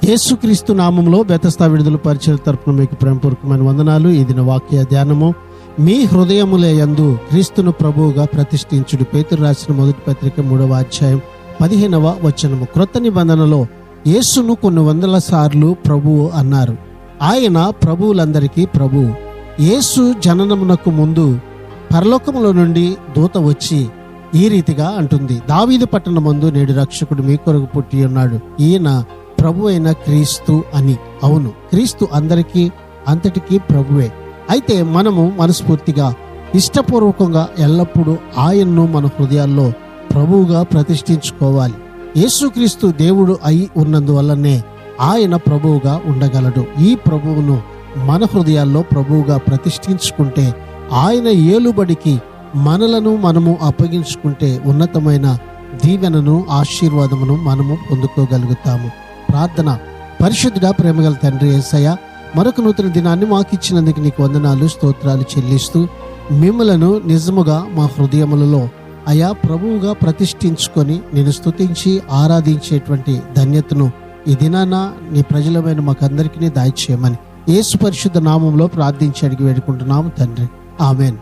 యేసుక్రీస్తు నామంలో బెతస్తా విడుదల పరిచయ తరపున మీకు ప్రేమపూర్వకమైన వందనాలు. ఈ దిన వాక్య ధ్యానము, మీ హృదయముల యందు క్రీస్తును ప్రభువుగా ప్రతిష్ఠించుడు. పేతురు రాసిన మొదటి పత్రిక 3వ అధ్యాయం 15వ వచనము. క్రొత్త నిబంధనలో యేసును కొన్ని వందల సార్లు ప్రభువు అన్నారు. ఆయన ప్రభువులందరికీ ప్రభువు. యేసు జననమునకు ముందు పరలోకములో నుండి దూత వచ్చి ఈ రీతిగా అంటుంది, దావీదు పట్టణమందు నేడు రక్షకుడు మీ కొరకు పుట్టి ఉన్నాడు, ఈయన ప్రభు అయిన క్రీస్తు అని. అవును, క్రీస్తు అందరికీ అంతటికీ ప్రభువే. అయితే మనము మనస్ఫూర్తిగా ఇష్టపూర్వకంగా ఎల్లప్పుడూ ఆయన్ను మన హృదయాల్లో ప్రభువుగా ప్రతిష్ఠించుకోవాలి. యేసుక్రీస్తు దేవుడు అయి ఉన్నందువల్లనే ఆయన ప్రభువుగా ఉండగలడు. ఈ ప్రభువును మన హృదయాల్లో ప్రభువుగా ప్రతిష్ఠించుకుంటే, ఆయన ఏలుబడికి మనలను మనము అప్పగించుకుంటే ఉన్నతమైన దీవెనను, ఆశీర్వాదమును మనము పొందుకోగలుగుతాము. ప్రార్థన. పరిశుద్ధుడా, ప్రేమగల తండ్రి యేసయ్య, మరొక నూతన దినాన్ని మాకు ఇచ్చినందుకు నీకు వందనాలు, స్తోత్రాలు చెల్లిస్తూ మిమ్మలను నిజముగా మా హృదయములలో అయా ప్రభువుగా ప్రతిష్ఠించుకొని నేను స్తుతించి ఆరాధించేటువంటి ధన్యతను ఈ దినాన నీ ప్రజలమైన మాకందరికీ దయచేయమని యేసు పరిశుద్ధ నామంలో ప్రార్థించి అడిగి వేడుకుంటున్నాము తండ్రి. ఆమెన్.